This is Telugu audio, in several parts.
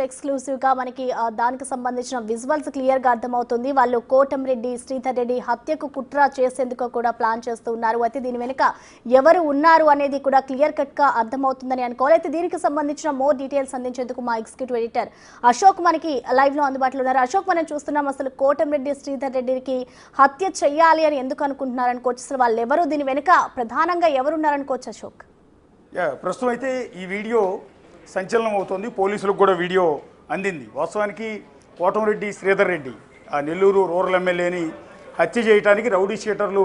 ఎక్స్క్లూసివ్ గా మనకి దానికి సంబంధించిన విజువల్స్ క్లియర్ గా అర్థమవుతుంది. వాళ్ళు కోటంరెడ్డి శ్రీధర్ రెడ్డి హత్యకు కుట్ర చేసేందుకు కూడా ప్లాన్ చేస్తూ ఉన్నారు. అయితే దీని వెనుక ఎవరు ఉన్నారు అనేది కూడా క్లియర్ కట్ గా అర్థమవుతుందని అనుకోవాలి. అయితే దీనికి సంబంధించిన మోర్ డీటెయిల్స్ అందించేందుకు మా ఎగ్జిక్యూటివ్ ఎడిటర్ అశోక్ మనకి లైవ్ లో అందుబాటులో ఉన్నారు. అశోక్, మనం చూస్తున్నాం అసలు కోటంరెడ్డి శ్రీధర్ రెడ్డికి హత్య చేయాలి అని ఎందుకు అనుకుంటున్నారు అనుకోవచ్చు, అసలు వాళ్ళు ఎవరు, దీని వెనుక ప్రధానంగా ఎవరున్నారనుకోవచ్చు అశోక్? ప్రస్తుతం అయితే ఈ వీడియో సంచలనం అవుతుంది. పోలీసులకు కూడా వీడియో అందింది. వాస్తవానికి కోటంరెడ్డి శ్రీధర్ రెడ్డి ఆ నెల్లూరు రూరల్ ఎమ్మెల్యేని హత్య చేయడానికి రౌడీ షీటర్లు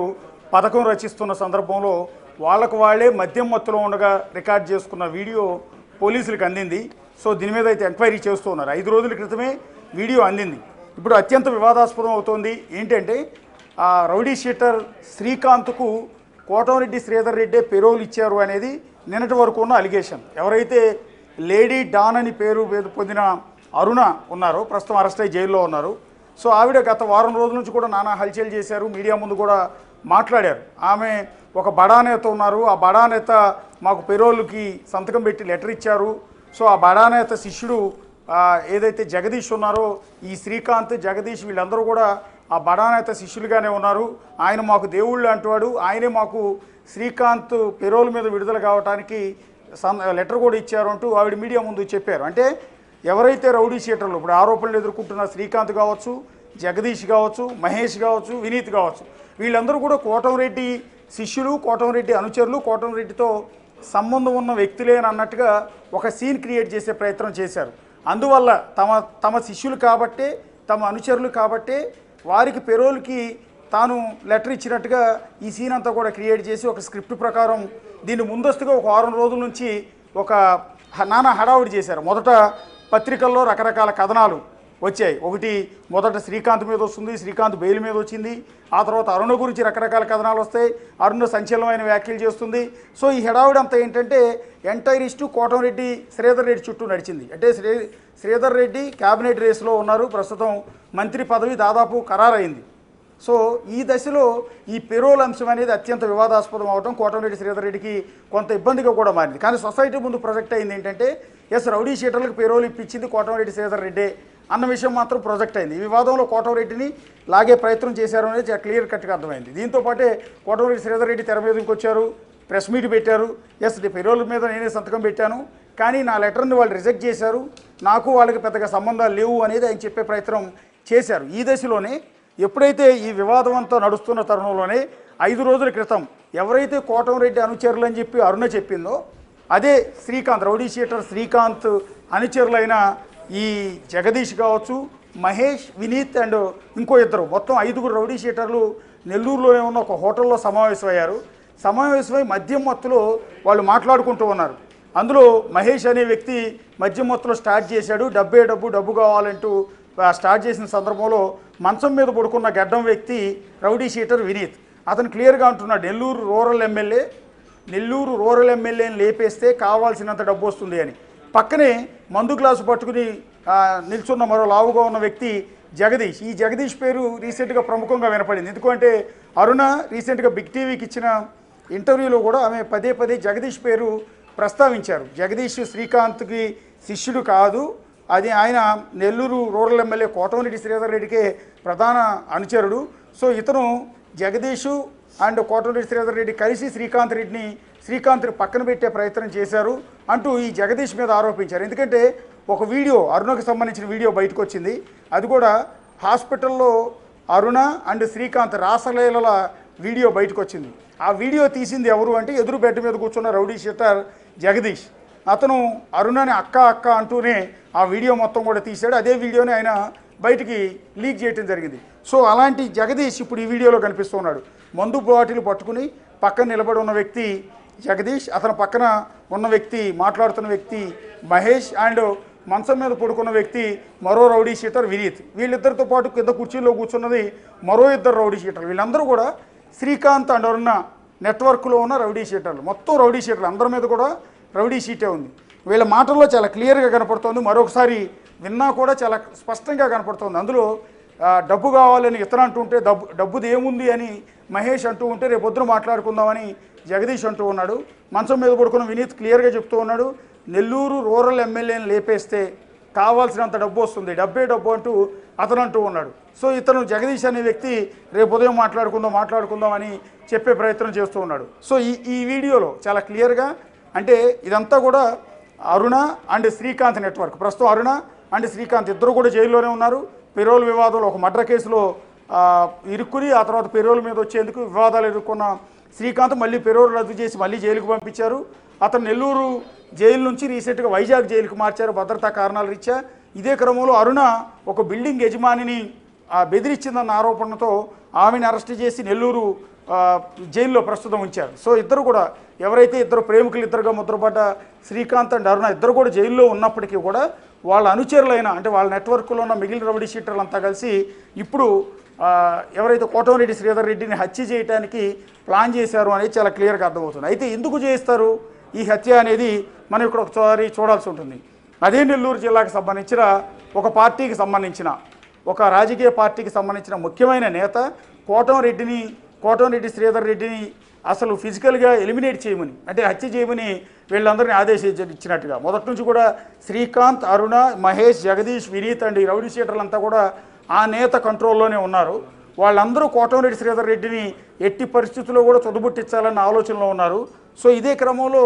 పథకం రచిస్తున్న సందర్భంలో వాళ్ళకు వాళ్ళే మద్యం మత్తులో ఉండగా రికార్డ్ చేసుకున్న వీడియో పోలీసులకు అందింది. సో దీని మీద అయితే ఎంక్వైరీ చేస్తూ ఉన్నారు. 5 రోజుల క్రితమే వీడియో అందింది. ఇప్పుడు అత్యంత వివాదాస్పదం అవుతోంది ఏంటంటే ఆ రౌడీ షీటర్ శ్రీకాంత్కు కోటంరెడ్డి శ్రీధర్ రెడ్డి పెరోల్ ఇచ్చారు అనేది నిన్నటి వరకు ఉన్న అలిగేషన్. ఎవరైతే లేడీ డాన్ అని పేరు పొందిన అరుణ ఉన్నారో ప్రస్తుతం అరెస్ట్ అయ్యి జైల్లో ఉన్నారు. సో ఆవిడ గత వారం రోజుల నుంచి కూడా నానా హల్చల్ చేశారు, మీడియా ముందు కూడా మాట్లాడారు. ఆమె ఒక బడా నేత ఉన్నారు, ఆ బడా నేత మాకు పెరోల్కి సంతకం పెట్టి లెటర్ ఇచ్చారు. సో ఆ బడా నేత శిష్యుడు ఏదైతే జగదీష్ ఉన్నారో ఈ శ్రీకాంత్ జగదీష్ వీళ్ళందరూ కూడా ఆ బడా నేత శిష్యులుగానే ఉన్నారు. ఆయన మాకు దేవుళ్ళు అంటువాడు, ఆయనే మాకు శ్రీకాంత్ పెరోల్ మీద విడుదల కావడానికి లెటర్ కూడా ఇచ్చారు అంటూ ఆవిడ మీడియా ముందు చెప్పారు. అంటే ఎవరైతే రౌడీ షీటర్లు ఇప్పుడు ఆరోపణలు ఎదుర్కొంటున్న శ్రీకాంత్ కావచ్చు, జగదీష్ కావచ్చు, మహేష్ కావచ్చు, వినీత్ కావచ్చు, వీళ్ళందరూ కూడా కోటంరెడ్డి శిష్యులు, కోటంరెడ్డి అనుచరులు, కోటంరెడ్డితో సంబంధం ఉన్న వ్యక్తులేని అన్నట్టుగా ఒక సీన్ క్రియేట్ చేసే ప్రయత్నం చేశారు. అందువల్ల తమ శిష్యులు కాబట్టే, తమ అనుచరులు కాబట్టే వారికి పెరోల్కి తాను లెటర్ ఇచ్చినట్టుగా ఈ సీన్ అంతా కూడా క్రియేట్ చేసి ఒక స్క్రిప్ట్ ప్రకారం దీన్ని ముందస్తుగా ఒక 6 రోజుల నుంచి ఒక నానా హడావుడి చేశారు. మొదట పత్రికల్లో రకరకాల కథనాలు వచ్చాయి. ఒకటి మొదట శ్రీకాంత్ మీద వస్తుంది, శ్రీకాంత్ బెయిల్ మీద వచ్చింది. ఆ తర్వాత అరుణ గురించి రకరకాల కథనాలు వస్తాయి, అరుణ సంచలనమైన వ్యాఖ్యలు చేస్తుంది. సో ఈ హడావుడి అంతా ఏంటంటే ఎంటైర్ ఇష్యూ కోటంరెడ్డి శ్రీధర్ రెడ్డి చుట్టూ నడిచింది. అంటే శ్రీధర్ రెడ్డి క్యాబినెట్ రేసులో ఉన్నారు, ప్రస్తుతం మంత్రి పదవి దాదాపు ఖరారైంది. సో ఈ దశలో ఈ పెరోల్ అంశం అనేది అత్యంత వివాదాస్పదం అవడం కోటంరెడ్డి శ్రీధర్ రెడ్డికి కొంత ఇబ్బందిగా కూడా మారింది. కానీ సొసైటీ ముందు ప్రొజెక్ట్ అయింది ఏంటంటే రౌడీ షీటర్లకు పెరోల్ ఇప్పించింది కోటంరెడ్డి శ్రీధర్ రెడ్డి అన్న విషయం మాత్రం ప్రొజెక్ట్ అయింది. ఈ వివాదంలో కోటంరెడ్డిని లాగే ప్రయత్నం చేశారు అనేది క్లియర్ కట్గా అర్థమైంది. దీంతో పాటే కోటంరెడ్డి శ్రీధర్ రెడ్డి తెర మీదకి వచ్చారు, ప్రెస్ మీట్ పెట్టారు. పెరోల్ మీద నేనే సంతకం పెట్టాను, కానీ నా లెటర్ని వాళ్ళు రిజెక్ట్ చేశారు, నాకు వాళ్ళకి పెద్దగా సంబంధాలు లేవు అనేది ఆయన చెప్పే ప్రయత్నం చేశారు. ఈ దశలోనే ఎప్పుడైతే ఈ వివాదం అంతా నడుస్తున్న తరుణంలోనే 5 రోజుల క్రితం ఎవరైతే కోటంరెడ్డి అనుచరులు అని చెప్పి అరుణ చెప్పిందో అదే శ్రీకాంత్ రౌడీ షీటర్ శ్రీకాంత్ అనుచరులైన ఈ జగదీష్ కావచ్చు, మహేష్, వినీత్ అండ్ ఇంకో ఇద్దరు మొత్తం 5గురు రౌడీ షీటర్లు నెల్లూరులోనే ఉన్న ఒక హోటల్లో సమావేశమయ్యారు. సమావేశమై మద్యం మత్తులో వాళ్ళు మాట్లాడుకుంటూ ఉన్నారు. అందులో మహేష్ అనే వ్యక్తి మద్యం మత్తులో స్టార్ట్ చేశాడు, డబ్బు కావాలంటూ స్టార్ట్ చేసిన సందర్భంలో మంచం మీద పడుకున్న గడ్డం వ్యక్తి రౌడీ షీటర్ వినీత్. అతను క్లియర్గా అంటున్నాడు, నెల్లూరు రూరల్ ఎమ్మెల్యేని లేపేస్తే కావాల్సినంత డబ్బు వస్తుంది అని. పక్కనే మందు గ్లాసు పట్టుకుని నిల్చున్న మరో లావుగా ఉన్న వ్యక్తి జగదీష్. ఈ జగదీష్ పేరు రీసెంట్గా ప్రముఖంగా వినపడింది. ఎందుకంటే అరుణ రీసెంట్గా బిగ్ టీవీకి ఇచ్చిన ఇంటర్వ్యూలో కూడా ఆమె పదే జగదీష్ పేరు ప్రస్తావించారు. జగదీష్ శ్రీకాంత్కి శిష్యుడు కాదు, అది ఆయన నెల్లూరు రూరల్ ఎమ్మెల్యే కోటంరెడ్డి శ్రీధర్ రెడ్డికే ప్రధాన అనుచరుడు. సో ఇతను జగదీష్ అండ్ కోటంరెడ్డి శ్రీధర్ రెడ్డి కలిసి శ్రీకాంత్ని పక్కన పెట్టే ప్రయత్నం చేశారు అంటూ ఈ జగదీష్ మీద ఆరోపించారు. ఎందుకంటే ఒక వీడియో అరుణకు సంబంధించిన వీడియో బయటకు వచ్చింది. అది కూడా హాస్పిటల్లో అరుణ అండ్ శ్రీకాంత్ రాసలీలల వీడియో బయటకు వచ్చింది. ఆ వీడియో తీసింది ఎవరు అంటే ఎదురు బెడ్ మీద కూర్చున్న రౌడీ షీటర్ జగదీష్. అతను అరుణని అక్క అంటూనే ఆ వీడియో మొత్తం కూడా తీశాడు. అదే వీడియోని ఆయన బయటికి లీక్ చేయడం జరిగింది. సో అలాంటి జగదీష్ ఇప్పుడు ఈ వీడియోలో కనిపిస్తున్నాడు. మందు బాటిల్ పట్టుకుని పక్కన నిలబడి ఉన్న వ్యక్తి జగదీష్, అతని పక్కన ఉన్న వ్యక్తి మాట్లాడుతున్న వ్యక్తి మహేష్ అండ్ మంచం మీద పడుకున్న వ్యక్తి మరో రౌడీ షీటర్ వినీత్. వీళ్ళిద్దరితో పాటు కింద కుర్చీలో కూర్చున్నది మరో 2 రౌడీ షీటర్లు. వీళ్ళందరూ కూడా శ్రీకాంత్ అండ్ అరుణ నెట్వర్క్లో ఉన్న రౌడీ షీటర్లు. మొత్తం రౌడీ షీటర్లు అందరి మీద కూడా రౌడీ షీటే ఉంది. వీళ్ళ మాటల్లో చాలా క్లియర్గా కనపడుతోంది, మరొకసారి విన్నా కూడా చాలా స్పష్టంగా కనపడుతోంది. అందులో డబ్బు కావాలని ఇతను అంటుంటే డబ్బుది ఏముంది అని మహేష్ అంటూ ఉంటే రేపొద్దున మాట్లాడుకుందామని జగదీష్ అంటూ ఉన్నాడు. మంచం మీద పడుకున్న వినీత్ క్లియర్గా చెప్తూ ఉన్నాడు, నెల్లూరు రూరల్ ఎమ్మెల్యేని లేపేస్తే కావాల్సినంత డబ్బు వస్తుంది, డబ్బే డబ్బు అంటూ అతను అంటూ ఉన్నాడు. సో ఇతను జగదీష్ అనే వ్యక్తి రేపు ఉదయం మాట్లాడుకుందాం అని చెప్పే ప్రయత్నం చేస్తూ ఉన్నాడు. సో ఈ వీడియోలో చాలా క్లియర్గా అంటే ఇదంతా కూడా అరుణ అండ్ శ్రీకాంత్ నెట్వర్క్. ప్రస్తుతం అరుణ అండ్ శ్రీకాంత్ ఇద్దరు కూడా జైల్లోనే ఉన్నారు. పెరోల్ వివాదంలో ఒక మర్డర్ కేసులో ఇరుక్కుని ఆ తర్వాత పెరోల్ మీద వచ్చేందుకు వివాదాలు ఎదుర్కొన్న శ్రీకాంత్ మళ్ళీ పెరోల్ రద్దు చేసి మళ్ళీ జైలుకు పంపించారు. అతను నెల్లూరు జైలు నుంచి రీసెంట్గా వైజాగ్ జైలుకు మార్చారు భద్రతా కారణాల రీత్యా. ఇదే క్రమంలో అరుణ ఒక బిల్డింగ్ యజమానిని బెదిరించిందన్న ఆరోపణతో ఆమెను అరెస్ట్ చేసి నెల్లూరు జైల్లో ప్రస్తుతం ఉంచారు. సో ఇద్దరు కూడా ఎవరైతే ఇద్దరు ప్రేమికులు ఇద్దరుగా ముద్రపడ్డ శ్రీకాంత్ అండ్ అరుణ ఇద్దరు కూడా జైల్లో ఉన్నప్పటికీ కూడా వాళ్ళ అనుచరులైన అంటే వాళ్ళ నెట్వర్క్లో ఉన్న మిగిలిన రౌడీ షీటర్లు అంతా కలిసి ఇప్పుడు ఎవరైతే కోటమిరెడ్డి శ్రీధర్ రెడ్డిని హత్య చేయడానికి ప్లాన్ చేశారు అనేది చాలా క్లియర్గా అర్థమవుతుంది. అయితే ఎందుకు చేస్తారు ఈ హత్య అనేది మనం ఇక్కడ ఒకసారి చూడాల్సి ఉంటుంది. అదే నెల్లూరు జిల్లాకు సంబంధించిన ఒక పార్టీకి సంబంధించిన ఒక రాజకీయ పార్టీకి సంబంధించిన ముఖ్యమైన నేత కోటమిరెడ్డి శ్రీధర్ రెడ్డిని అసలు ఫిజికల్గా ఎలిమినేట్ చేయమని అంటే హత్య చేయమని వీళ్ళందరినీ ఆదేశించినట్టుగా మొదటి నుంచి కూడా శ్రీకాంత్, అరుణ, మహేష్, జగదీష్, వినీత్ అండ్ ఈ రౌడీ షీటర్లంతా కూడా ఆ నేత కంట్రోల్లోనే ఉన్నారు. వాళ్ళందరూ కోటమిరెడ్డి శ్రీధర్ రెడ్డిని ఎట్టి పరిస్థితుల్లో కూడా తుదబుట్టించాలన్న ఆలోచనలో ఉన్నారు. సో ఇదే క్రమంలో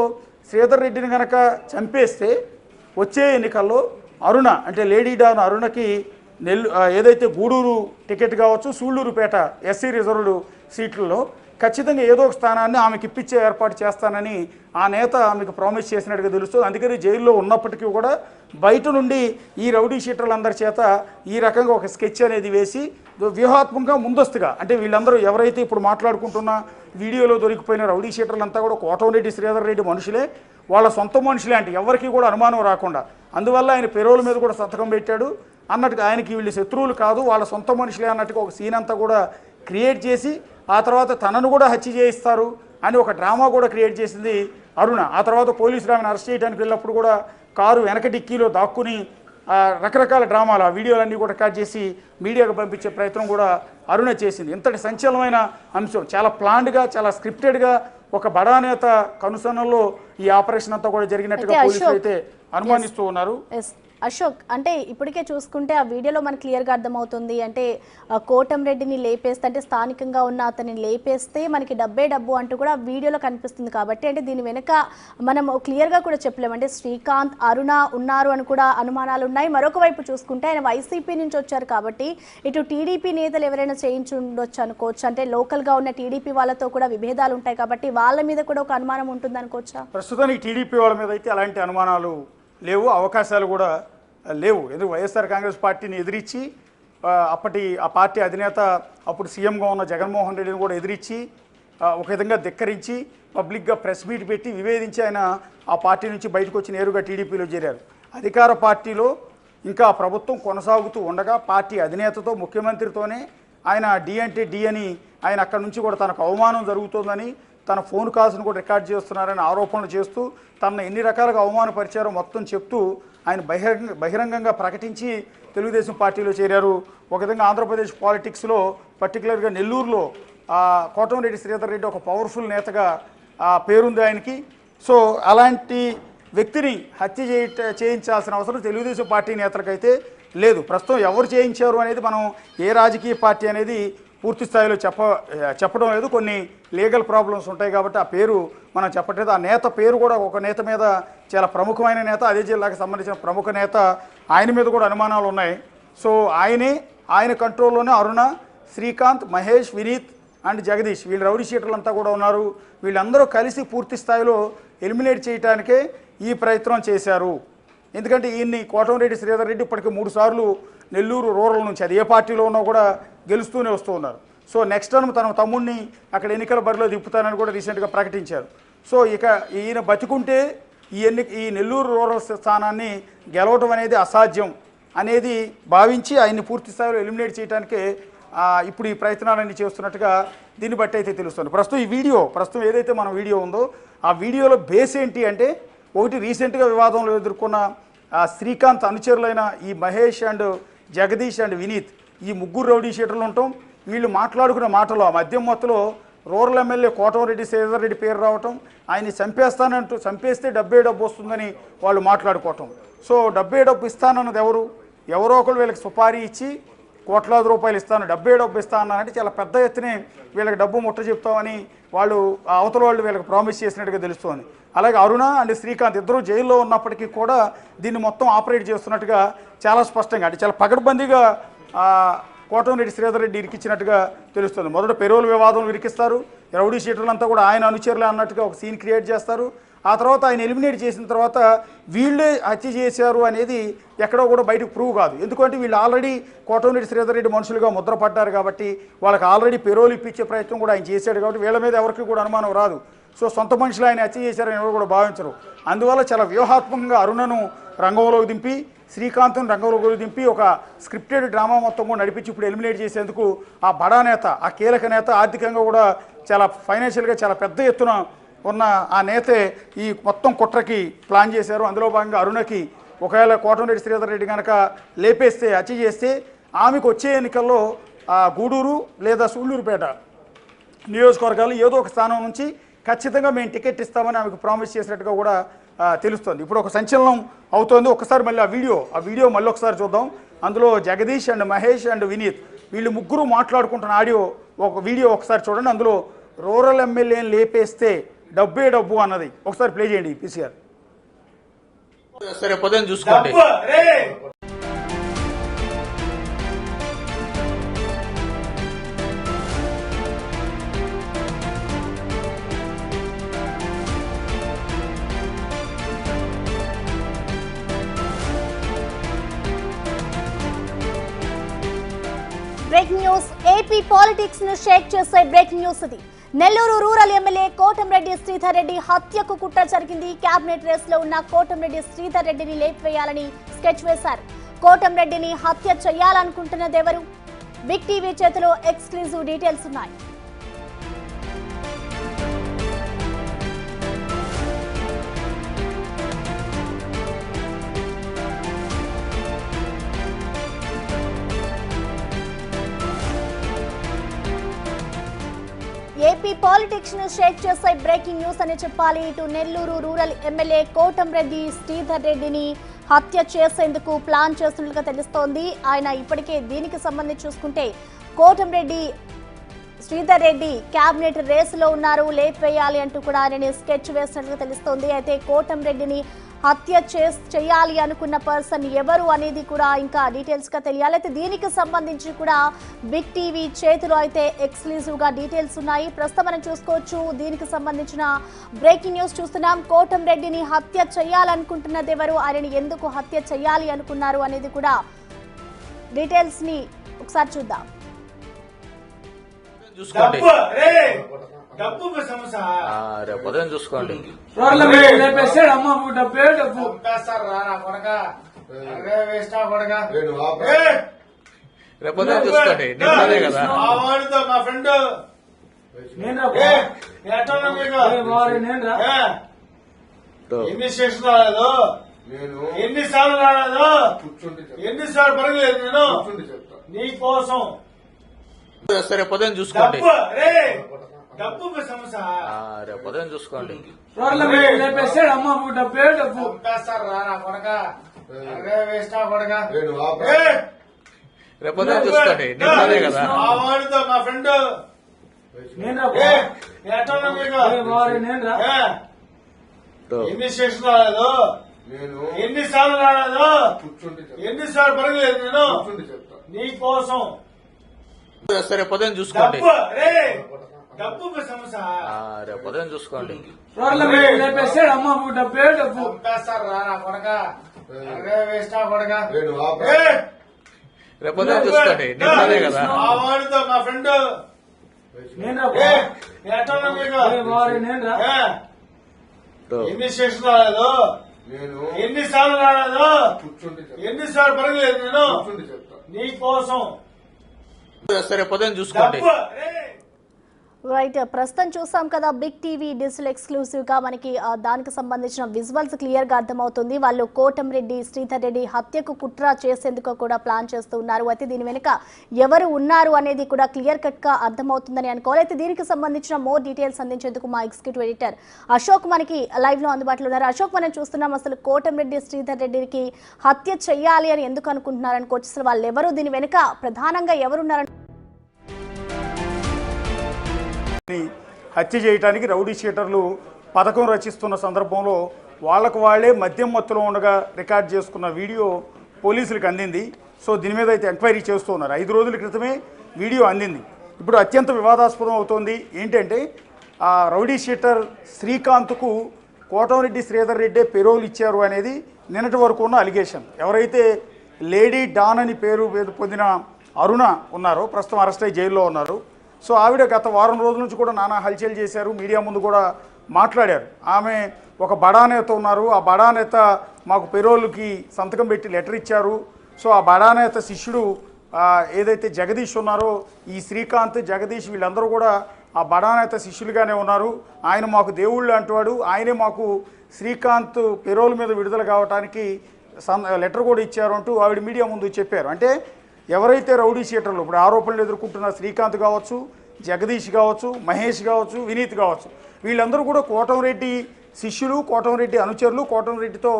శ్రీధర్ రెడ్డిని కనుక చంపేస్తే వచ్చే ఎన్నికల్లో అరుణ అంటే లేడీ డాన్ అరుణకి ఏదైతే గూడూరు టికెట్ కావచ్చు, సూళ్లూరుపేట ఎస్సీ రిజర్వ్డ్ సీట్లలో ఖచ్చితంగా ఏదో ఒక స్థానాన్ని ఆమెకి ఇప్పించే ఏర్పాటు చేస్తానని ఆ నేత ఆమెకు ప్రామిస్ చేసినట్టుగా తెలుస్తుంది. అందుకని జైల్లో ఉన్నప్పటికీ కూడా బయట నుండి ఈ రౌడీ షీటర్లందరి చేత ఈ రకంగా ఒక స్కెచ్ అనేది వేసి వ్యూహాత్మకంగా ముందస్తుగా అంటే వీళ్ళందరూ ఎవరైతే ఇప్పుడు మాట్లాడుకుంటున్న వీడియోలో దొరికిపోయిన రౌడీ షీటర్లంతా కూడా కోటమిరెడ్డి శ్రీధర్ రెడ్డి మనుషులే, వాళ్ళ సొంత మనుషులే అంటే ఎవరికి కూడా అనుమానం రాకుండా అందువల్ల ఆయన పెరోల్ మీద కూడా సంతకం పెట్టాడు అన్నట్టుగా ఆయనకి వీళ్ళు శత్రువులు కాదు వాళ్ళ సొంత మనుషులే అన్నట్టుగా ఒక సీన్ అంతా కూడా క్రియేట్ చేసి ఆ తర్వాత తనను కూడా హత్య చేయిస్తారు అని ఒక డ్రామా కూడా క్రియేట్ చేసింది అరుణ. ఆ తర్వాత పోలీసులు ఆమెను అరెస్ట్ చేయడానికి వెళ్ళినప్పుడు కూడా కారు వెనక డిక్కీలో దాక్కుని రకరకాల డ్రామాలు ఆ వీడియోలన్నీ కూడా రికార్డ్ చేసి మీడియాకు పంపించే ప్రయత్నం కూడా అరుణ చేసింది. ఇంతటి సంచలనమైన అంశం చాలా ప్లాన్డ్గా చాలా స్క్రిప్టెడ్గా ఒక బడా నేత కనుసన్నల్లో ఈ ఆపరేషన్ అంతా కూడా జరిగినట్టుగా పోలీసులు అయితే అనుమానిస్తూ ఉన్నారు. అశోక్ అంటే ఇప్పటికే చూసుకుంటే ఆ వీడియోలో మనకు క్లియర్గా అర్థమవుతుంది అంటే కోటమిరెడ్డిని లేపేస్తే అంటే స్థానికంగా ఉన్న అతన్ని లేపేస్తే మనకి డబ్బు అంటూ కూడా వీడియోలో కనిపిస్తుంది. కాబట్టి అంటే దీని వెనుక మనం క్లియర్గా కూడా చెప్పలేము అంటే శ్రీకాంత్, అరుణ ఉన్నారు అని కూడా అనుమానాలు ఉన్నాయి. మరొక వైపు చూసుకుంటే ఆయన వైసీపీ నుంచి వచ్చారు కాబట్టి ఇటు టీడీపీ నేతలు ఎవరైనా చేయించి ఉండొచ్చు అనుకోవచ్చు. అంటే లోకల్గా ఉన్న టీడీపీ వాళ్ళతో కూడా విభేదాలు ఉంటాయి కాబట్టి వాళ్ళ మీద కూడా ఒక అనుమానం ఉంటుంది అనుకోవచ్చా? ప్రస్తుతానికి టీడీపీ వాళ్ళ మీద అయితే అలాంటి అనుమానాలు లేవు, అవకాశాలు కూడా లేవు. ఎందుకు వైఎస్ఆర్ కాంగ్రెస్ పార్టీని ఎదిరించి అప్పటి ఆ పార్టీ అధినేత అప్పుడు సీఎంగా ఉన్న జగన్మోహన్ రెడ్డిని కూడా ఎదిరించి ఒక విధంగా ధిక్కరించి పబ్లిక్గా ప్రెస్ మీట్ పెట్టి వివేదించి ఆయన ఆ పార్టీ నుంచి బయటకు వచ్చి నేరుగా టీడీపీలో చేరారు. అధికార పార్టీలో ఇంకా ప్రభుత్వం కొనసాగుతూ ఉండగా పార్టీ అధినేతతో ముఖ్యమంత్రితోనే ఆయన డి అంటే డి అని ఆయన అక్కడి నుంచి కూడా తనకు అవమానం జరుగుతుందని తన ఫోన్ కాల్స్ను కూడా రికార్డ్ చేస్తున్నారని ఆరోపణలు చేస్తూ తనను ఎన్ని రకాలుగా అవమానపరిచారో మొత్తం చెప్తూ ఆయన బహిరంగంగా ప్రకటించి తెలుగుదేశం పార్టీలో చేరారు. ఒక విధంగా ఆంధ్రప్రదేశ్ పాలిటిక్స్లో పర్టికులర్గా నెల్లూరులో కోటమిరెడ్డి శ్రీధర్ రెడ్డి ఒక పవర్ఫుల్ నేతగా పేరుంది ఆయనకి. సో అలాంటి వ్యక్తిని హత్య చేయించాల్సిన అవసరం తెలుగుదేశం పార్టీ నేతలకైతే లేదు. ప్రస్తుతం ఎవరు చేయించారు అనేది మనం ఏ రాజకీయ పార్టీ అనేది పూర్తి స్థాయిలో చెప్పడం లేదు. కొన్ని లీగల్ ప్రాబ్లమ్స్ ఉంటాయి కాబట్టి ఆ పేరు మనం చెప్పట్లేదు. ఆ నేత పేరు కూడా ఒక నేత మీద చాలా ప్రముఖమైన నేత, అదే జిల్లాకు సంబంధించిన ప్రముఖ నేత, ఆయన మీద కూడా అనుమానాలు ఉన్నాయి. సో ఆయన కంట్రోల్లోనే అరుణ, శ్రీకాంత్, మహేష్, వినీత్ అండ్ జగదీష్ వీళ్ళు రౌడీ షీటర్లంతా కూడా ఉన్నారు. వీళ్ళందరూ కలిసి పూర్తి స్థాయిలో ఎలిమినేట్ చేయడానికే ఈ ప్రయత్నం చేశారు. ఎందుకంటే ఈయన్ని కోటమిరెడ్డి శ్రీధర్ రెడ్డి ఇప్పటికీ 3 సార్లు నెల్లూరు రూరల్ నుంచి అది ఏ పార్టీలో ఉన్నా కూడా గెలుస్తూనే వస్తూ ఉన్నారు. సో నెక్స్ట్ టర్మ్ తన తమ్ముడిని అక్కడ ఎన్నికల బరిలో దింపుతానని కూడా రీసెంట్గా ప్రకటించారు. సో ఇక ఈయన బతికుంటే ఈ నెల్లూరు రూరల్ స్థానాన్ని గెలవడం అనేది అసాధ్యం అనేది భావించి ఆయన్ని పూర్తి స్థాయిలో ఎలిమినేట్ చేయడానికే ఇప్పుడు ఈ ప్రయత్నాలన్నీ చేస్తున్నట్టుగా దీన్ని బట్టి అయితే తెలుస్తుంది. ప్రస్తుతం ఏదైతే మన వీడియో ఉందో ఆ వీడియోలో బేస్ ఏంటి అంటే ఒకటి రీసెంట్గా వివాదంలో ఎదుర్కొన్న శ్రీకాంత్ అనుచరులైన ఈ మహేష్ అండ్ జగదీష్ అండ్ వినీత్ ఈ 3 రౌడీ షీటర్లు ఉంటాం. వీళ్ళు మాట్లాడుకున్న మాటలో ఆ మద్యం మొత్తలో రూరల్ ఎమ్మెల్యే కోటమిరెడ్డి శ్రీధర్ రెడ్డి పేరు రావటం, ఆయన్ని చంపేస్తే డబ్బు వస్తుందని వాళ్ళు మాట్లాడుకోవటం. సో డబ్బు ఇస్తానన్నది ఎవరో ఒకరు వీళ్ళకి సుపారీ ఇచ్చి కోట్లాది రూపాయలు ఇస్తాను డబ్బు ఇస్తానంటే చాలా పెద్ద ఎత్తునే వీళ్ళకి డబ్బు ముట్ట చెప్తామని వాళ్ళు అవతల వాళ్ళు వీళ్ళకి ప్రామిస్ చేసినట్టుగా తెలుస్తోంది. అలాగే అరుణ అండ్ శ్రీకాంత్ ఇద్దరు జైల్లో ఉన్నప్పటికీ కూడా దీన్ని మొత్తం ఆపరేట్ చేస్తున్నట్టుగా చాలా స్పష్టంగా అంటే చాలా పకడ్బందీగా కోటంరెడ్డి శ్రీధర్ రెడ్డి ఇరికించినట్టుగా తెలుస్తుంది. మొదట పెరోల్ వివాదం ఇరికిస్తారు, రౌడీ షీటర్లంతా కూడా ఆయన అనుచరులే అన్నట్టుగా ఒక సీన్ క్రియేట్ చేస్తారు. ఆ తర్వాత ఆయన ఎలిమినేట్ చేసిన తర్వాత వీళ్ళే హత్య చేశారు అనేది ఎక్కడో కూడా బయటకు ప్రూవ్ కాదు. ఎందుకంటే వీళ్ళు ఆల్రెడీ కోటంరెడ్డి శ్రీధర్ రెడ్డి మనుషులుగా ముద్రపడ్డారు కాబట్టి వాళ్ళకి ఆల్రెడీ పెరోల్ ఇప్పించే ప్రయత్నం కూడా ఆయన చేశాడు కాబట్టి వీళ్ళ మీద ఎవరికి కూడా అనుమానం రాదు. సో సొంత మనుషులు ఆయన హత్య చేశారని ఎవరు కూడా భావించరు. అందువల్ల చాలా వ్యూహాత్మకంగా అరుణను రంగంలోకి దింపి శ్రీకాంత్ను రంగంలోకి దింపి ఒక స్క్రిప్టెడ్ డ్రామా మొత్తం కూడా నడిపించి ఇప్పుడు ఎలిమినేట్ చేసేందుకు ఆ బడా నేత, ఆ కీలక నేత, ఆర్థికంగా కూడా చాలా ఫైనాన్షియల్గా చాలా పెద్ద ఎత్తున ఉన్న ఆ నేతే ఈ మొత్తం కుట్రకి ప్లాన్ చేశారు. అందులో భాగంగా అరుణకి ఒకవేళ కోటంరెడ్డి శ్రీధర్ రెడ్డి కనుక లేపేస్తే, హత్య చేస్తే ఆమెకు వచ్చే ఎన్నికల్లో గూడూరు లేదా సూళ్ళూరుపేట నియోజకవర్గాలు ఏదో ఒక స్థానం నుంచి ఖచ్చితంగా మేము టికెట్ ఇస్తామని ఆమెకు ప్రామిస్ చేసినట్టుగా కూడా తెలుస్తుంది. ఇప్పుడు ఒక సంచలనం అవుతోంది. ఒకసారి మళ్ళీ ఆ వీడియో మళ్ళీ ఒకసారి చూద్దాం. అందులో జగదీష్ అండ్ మహేష్ అండ్ వినీత్ వీళ్ళు ముగ్గురు మాట్లాడుకుంటున్న ఒక వీడియో ఒకసారి చూడండి. అందులో రూరల్ ఎమ్మెల్యేని లేపేస్తే డబ్బు అన్నది ఒకసారి ప్లే చేయండి పీసీఆర్. సరే పొద్దున చూసుకోండి. Breaking news. ఏపీ పాలిటిక్స్ ను షేక్ చేసే బ్రేకింగ్ న్యూస్ ఇది. నెల్లూరు రూరల్ ఎమ్మెల్యే కోటంరెడ్డి శ్రీధర్ రెడ్డి హత్యకు కుట్ర జరిగింది. కేబినెట్ రేస్ లో ఉన్న కోటంరెడ్డి శ్రీధర్ రెడ్డిని లేపివేయాలని స్కెచ్ వేశారు. కోటంరెడ్డిని హత్య చేయాలనుకుంటున్నదెవరు? బిగ్ టీవీ చేతిలో ఎక్స్క్లూజివ్ డీటెయిల్స్ ఉన్నాయి. ఏపీ పాలిటిక్స్ ను షేక్ చేసే బ్రేకింగ్ న్యూస్ అని చెప్పాలి. ఇటు నెల్లూరు రూరల్ ఎమ్మెల్యే కోటంరెడ్డి శ్రీధర్ రెడ్డిని హత్య చేసేందుకు ప్లాన్ చేస్తున్నట్లుగా తెలుస్తోంది. ఆయన ఇప్పటికే దీనికి సంబంధించి చూసుకుంటే కోటంరెడ్డి శ్రీధర్ రెడ్డి కేబినెట్ రేసులో ఉన్నారు, లేపేయాలి అంటూ కూడా ఆయనని స్కెచ్ వేసినట్లుగా తెలుస్తోంది. అయితే కోటంరెడ్డిని హత్య చేయాలి అనుకున్న పర్సన్ ఎవరు అనేది కూడా ఇంకా డీటెయిల్స్ గా తెలియాలి. అయితే దీనికి సంబంధించి కూడా బిగ్ టీవీ చేతిలో అయితే ఎక్స్క్లూజివ్ గా డీటెయిల్స్ ఉన్నాయి. ప్రస్తుతం మనం చూసుకోవచ్చు. దీనికి సంబంధించిన బ్రేకింగ్ న్యూస్ చూస్తున్నాం. కోటంరెడ్డిని హత్య చేయాలనుకుంటున్నది ఎవరు, ఆయనని ఎందుకు హత్య చేయాలి అనుకున్నారు అనేది కూడా డీటెయిల్స్ ని ఒకసారి చూద్దాం. చూసుకోండి. పొద్దున చూసుకోండి. రేపు చూసుకోండి. నిన్ననే కదా మా ఫ్రెండ్ ఎన్ని స్టేషన్ రాలేదు, ఎన్నిసార్లు రాలేదు, ఎన్నిసార్లు పడలేదు నేను నీ కోసం. సరే పొద్దున చూసుకోండి. డబ్బు సమస్య రేపు పొద్దున చూసుకోండి. రేపు పొద్దున చూసుకోండి. నిన్ననే కదా మా ఫ్రెండ్ ఎన్ని స్టేషన్ రాలేదు, ఎన్నిసార్లు రాలేదు, ఎన్నిసార్లు పడలేదు నేను నీ కోసం. సరే పొద్దున చూసుకోండి. డబ్బు సమస్య రేపు పొద్దున చూసుకోండి. రేపు పొద్దున చూసుకోండి. నిన్ననే కదా మా ఫ్రెండ్ ఎన్ని స్టేషన్ రాలేదు, ఎన్నిసార్లు రాలేదు, ఎన్నిసార్లు పడలేదు నేను నీ కోసం. సరే పొద్దున చూసుకోండి. రైట్, ప్రస్తుతం చూసాం కదా బిగ్ టీవీ డిజిటల్ ఎక్స్క్లూసివ్ గా మనకి దానికి సంబంధించిన విజువల్స్ క్లియర్ గా అర్థమవుతుంది. వాళ్ళు కోటంరెడ్డి శ్రీధర్ రెడ్డి హత్యకు కుట్ర చేసేందుకు కూడా ప్లాన్ చేస్తూ ఉన్నారు. అయితే దీని వెనుక ఎవరు ఉన్నారు అనేది కూడా క్లియర్ కట్ గా అర్థమవుతుందని అనుకోవాలి. అయితే దీనికి సంబంధించిన మోర్ డీటెయిల్స్ అందించేందుకు మా ఎగ్జిక్యూటివ్ ఎడిటర్ అశోక్ మనకి లైవ్ లో అందుబాటులో ఉన్నారు. అశోక్, మనం చూస్తున్నాం అసలు కోటంరెడ్డి శ్రీధర్ రెడ్డికి హత్య చేయాలి అని ఎందుకు అనుకుంటున్నారు అనుకోవచ్చు. అసలు వాళ్ళు ఎవరు, దీని వెనుక ప్రధానంగా ఎవరున్నారని హత్య చేయడానికి రౌడీ షీటర్లు పథకం రచిస్తున్న సందర్భంలో వాళ్ళకు వాళ్లే మద్యం మత్తులో ఉండగా రికార్డ్ చేసుకున్న వీడియో పోలీసులకు అందింది. సో దీని మీద అయితే ఎంక్వైరీ చేస్తూ ఉన్నారు. 5 రోజుల క్రితమే వీడియో అందింది. ఇప్పుడు అత్యంత వివాదాస్పదం అవుతోంది ఏంటంటే ఆ రౌడీ షీటర్ శ్రీకాంత్కు కోటంరెడ్డి శ్రీధర్ రెడ్డి పెరోల్ ఇచ్చారు అనేది నిన్నటి వరకు ఉన్న అలిగేషన్. ఎవరైతే లేడీ డాన్ అని పేరు పొందిన అరుణ ఉన్నారో ప్రస్తుతం అరెస్ట్ అయ్యి జైల్లో ఉన్నారు. సో ఆవిడ గత వారం రోజుల నుంచి కూడా నానా హల్చల్ చేశారు, మీడియా ముందు కూడా మాట్లాడారు. ఆమె ఒక బడా నేత ఉన్నారు, ఆ బడా నేత మాకు పెరోల్కి సంతకం పెట్టి లెటర్ ఇచ్చారు. సో ఆ బడా నేత శిష్యుడు ఏదైతే జగదీష్ ఉన్నారో ఈ శ్రీకాంత్ జగదీష్ వీళ్ళందరూ కూడా ఆ బడా నేత శిష్యులుగానే ఉన్నారు. ఆయన మాకు దేవుళ్ళు అంటువాడు, ఆయనే మాకు శ్రీకాంత్ పెరోల్ మీద విడుదల కావడానికి లెటర్ కూడా ఇచ్చారు అంటూ ఆవిడ మీడియా ముందు చెప్పారు. అంటే ఎవరైతే రౌడీ షీటర్లు ఇప్పుడు ఆరోపణలు ఎదుర్కొంటున్న శ్రీకాంత్ కావచ్చు, జగదీష్ కావచ్చు, మహేష్ కావచ్చు, వినీత్ కావచ్చు, వీళ్ళందరూ కూడా కోటంరెడ్డి శిష్యులు, కోటంరెడ్డి అనుచరులు, కోటంరెడ్డితో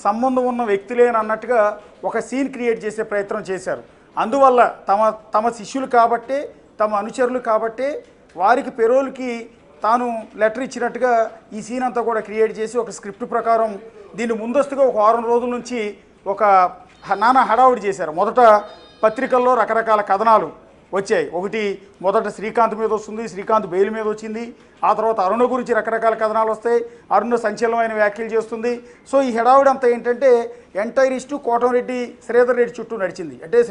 సంబంధం ఉన్న వ్యక్తులేని అన్నట్టుగా ఒక సీన్ క్రియేట్ చేసే ప్రయత్నం చేశారు. అందువల్ల తమ శిష్యులు కాబట్టే, తమ అనుచరులు కాబట్టే వారికి పెరోల్కి తాను లెటర్ ఇచ్చినట్టుగా ఈ సీన్ అంతా కూడా క్రియేట్ చేసి ఒక స్క్రిప్ట్ ప్రకారం దీన్ని ముందస్తుగా ఒక 6 రోజుల నుంచి ఒక నానా హడావుడి చేశారు. మొదట పత్రికల్లో రకరకాల కథనాలు వచ్చాయి. ఒకటి మొదట శ్రీకాంత్ మీద వస్తుంది, శ్రీకాంత్ బెయిల్ మీద వచ్చింది. ఆ తర్వాత అరుణ గురించి రకరకాల కథనాలు వస్తాయి, అరుణ సంచలనమైన వ్యాఖ్యలు చేస్తుంది. సో ఈ హడావుడి అంతా ఏంటంటే ఎంటైరిస్టు కోటంరెడ్డి శ్రీధర్ రెడ్డి చుట్టూ నడిచింది. అంటే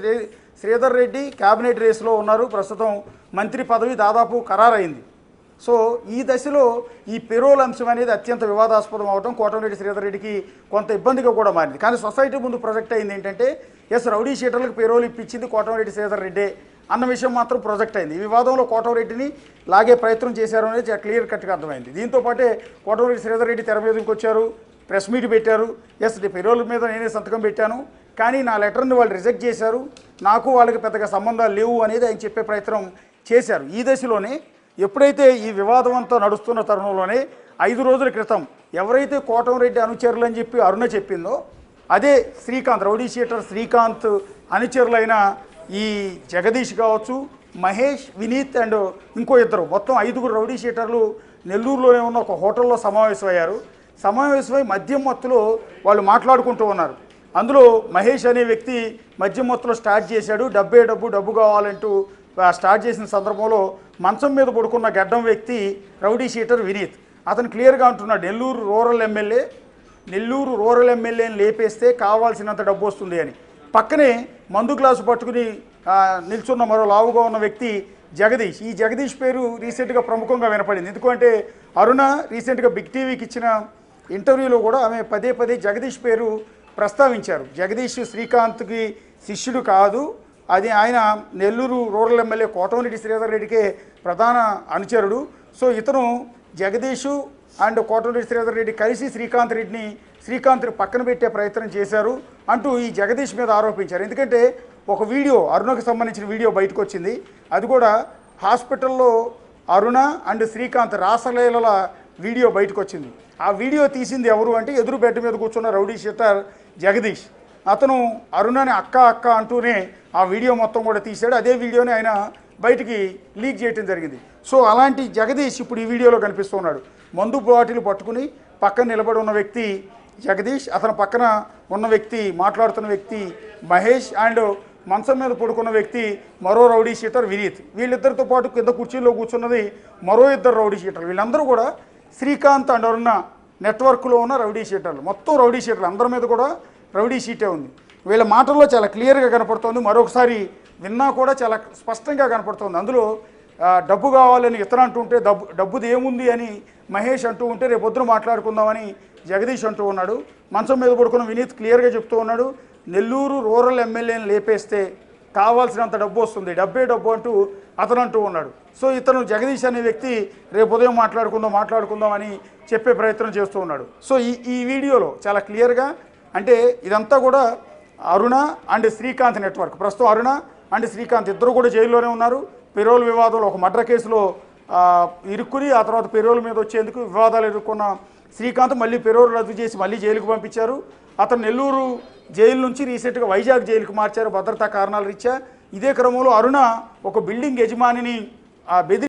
శ్రీధర్ రెడ్డి క్యాబినెట్ రేసులో ఉన్నారు, ప్రస్తుతం మంత్రి పదవి దాదాపు ఖరారైంది. సో ఈ దశలో ఈ పెరోల్ అంశం అనేది అత్యంత వివాదాస్పదం అవడం కోటంరెడ్డి శ్రీధర్ రెడ్డికి కొంత ఇబ్బందిగా కూడా మారింది. కానీ సొసైటీ ముందు ప్రొజెక్ట్ అయింది ఏంటంటే రౌడీ షీటర్లకు పెరోల్ ఇప్పించింది కోటంరెడ్డి శ్రీధర్ రెడ్డి అన్న విషయం మాత్రం ప్రొజెక్ట్ అయింది. ఈ వివాదంలో కోటంరెడ్డిని లాగే ప్రయత్నం చేశారు అనేది క్లియర్ కట్గా అర్థమైంది. దీంతో పాటే కోటంరెడ్డి శ్రీధర్ రెడ్డి తెర మీదకి వచ్చారు, ప్రెస్ మీట్ పెట్టారు. పెరోల్ మీద నేనే సంతకం పెట్టాను, కానీ నా లెటర్ని వాళ్ళు రిజెక్ట్ చేశారు, నాకు వాళ్ళకి పెద్దగా సంబంధాలు లేవు అనేది ఆయన చెప్పే ప్రయత్నం చేశారు. ఈ దశలోనే ఎప్పుడైతే ఈ వివాదం అంతా నడుస్తున్న తరుణంలోనే 5 రోజుల క్రితం ఎవరైతే కోటంరెడ్డి అనుచరులు అని చెప్పి అరుణ చెప్పిందో అదే శ్రీకాంత్, రౌడీ షీటర్ శ్రీకాంత్ అనుచరులైన ఈ జగదీష్ కావచ్చు, మహేష్, వినీత్ అండ్ ఇంకో ఇద్దరు, మొత్తం 5గురు రౌడీ షీటర్లు నెల్లూరులోనే ఉన్న ఒక హోటల్లో సమావేశమయ్యారు. సమావేశమై మద్యం మత్తులో వాళ్ళు మాట్లాడుకుంటూ ఉన్నారు. అందులో మహేష్ అనే వ్యక్తి మద్యం మత్తులో స్టార్ట్ చేశాడు, డబ్బు కావాలంటూ స్టార్ట్ చేసిన సందర్భంలో మంచం మీద పడుకున్న గడ్డం వ్యక్తి రౌడీ షీటర్ వినీత్. అతను క్లియర్గా అంటున్నాడు, నెల్లూరు రూరల్ ఎమ్మెల్యేని లేపేస్తే కావాల్సినంత డబ్బు వస్తుంది అని. పక్కనే మందు గ్లాసు పట్టుకుని నిల్చున్న మరో లావుగా ఉన్న వ్యక్తి జగదీష్. ఈ జగదీష్ పేరు రీసెంట్గా ప్రముఖంగా వినపడింది. ఎందుకంటే అరుణ రీసెంట్గా బిగ్ టీవీకి ఇచ్చిన ఇంటర్వ్యూలో కూడా ఆమె పదే జగదీష్ పేరు ప్రస్తావించారు. జగదీష్ శ్రీకాంత్కి శిష్యుడు కాదు, అది ఆయన నెల్లూరు రూరల్ ఎమ్మెల్యే కోటంరెడ్డి శ్రీధర్ రెడ్డికే ప్రధాన అనుచరుడు. సో ఇతను జగదీషు అండ్ కోటంరెడ్డి శ్రీధర్ రెడ్డి కలిసి శ్రీకాంత్ని పక్కన పెట్టే ప్రయత్నం చేశారు అంటూ ఈ జగదీష్ మీద ఆరోపించారు. ఎందుకంటే ఒక వీడియో, అరుణకు సంబంధించిన వీడియో బయటకు వచ్చింది. అది కూడా హాస్పిటల్లో అరుణ అండ్ శ్రీకాంత్ రాసలీలల వీడియో బయటకు వచ్చింది. ఆ వీడియో తీసింది ఎవరు అంటే ఎదురు బెడ్ మీద కూర్చున్న రౌడీ షీటర్ జగదీష్. అతను అరుణని అక్క అంటూనే ఆ వీడియో మొత్తం కూడా తీశాడు. అదే వీడియోని ఆయన బయటికి లీక్ చేయడం జరిగింది. సో అలాంటి జగదీష్ ఇప్పుడు ఈ వీడియోలో కనిపిస్తున్నాడు. మందు బాటిల్ పట్టుకుని పక్కన నిలబడి ఉన్న వ్యక్తి జగదీష్, అతని పక్కన ఉన్న వ్యక్తి, మాట్లాడుతున్న వ్యక్తి మహేష్ అండ్ మంచం మీద పడుకున్న వ్యక్తి మరో రౌడీ షీటర్ వినీత్. వీళ్ళిద్దరితో పాటు కింద కుర్చీలో కూర్చున్నది మరో 2 రౌడీ షీటర్లు. వీళ్ళందరూ కూడా శ్రీకాంత్ అండ్ అరుణ నెట్వర్క్లో ఉన్న రౌడీ షీటర్లు. మొత్తం రౌడీ షీటర్లు అందరి మీద కూడా రౌడీ షీటే ఉంది. వీళ్ళ మాటల్లో చాలా క్లియర్గా కనపడుతోంది, మరొకసారి విన్నా కూడా చాలా స్పష్టంగా కనపడుతోంది. అందులో డబ్బు కావాలని ఇతను అంటుంటే డబ్బుది ఏముంది అని మహేష్ అంటూ ఉంటే రేపొద్దున మాట్లాడుకుందామని జగదీష్ అంటూ ఉన్నాడు. మంచం మీద పడుకున్న వినీత్ క్లియర్గా చెప్తూ ఉన్నాడు, నెల్లూరు రూరల్ ఎమ్మెల్యేని లేపేస్తే కావాల్సినంత డబ్బు వస్తుంది, డబ్బు అంటూ అతను అంటూ ఉన్నాడు. సో ఇతను జగదీష్ అనే వ్యక్తి రేపు ఉదయం మాట్లాడుకుందాం అని చెప్పే ప్రయత్నం చేస్తూ ఉన్నాడు. సో ఈ వీడియోలో చాలా క్లియర్గా అంటే ఇదంతా కూడా అరుణ అండ్ శ్రీకాంత్ నెట్వర్క్. ప్రస్తుతం అరుణ అండ్ శ్రీకాంత్ ఇద్దరు కూడా జైల్లోనే ఉన్నారు. పెరోల్ వివాదంలో ఒక మర్డర్ కేసులో ఇరుక్కుని ఆ తర్వాత పెరోల్ మీద వచ్చేందుకు వివాదాలు ఎదుర్కొన్న శ్రీకాంత్ మళ్ళీ పెరోల్ రద్దు చేసి మళ్ళీ జైలుకు పంపించారు. అతను నెల్లూరు జైలు నుంచి రీసెంట్గా వైజాగ్ జైలుకు మార్చారు భద్రతా కారణాల రీత్యా. ఇదే క్రమంలో అరుణ ఒక బిల్డింగ్ యజమానిని బెదిరి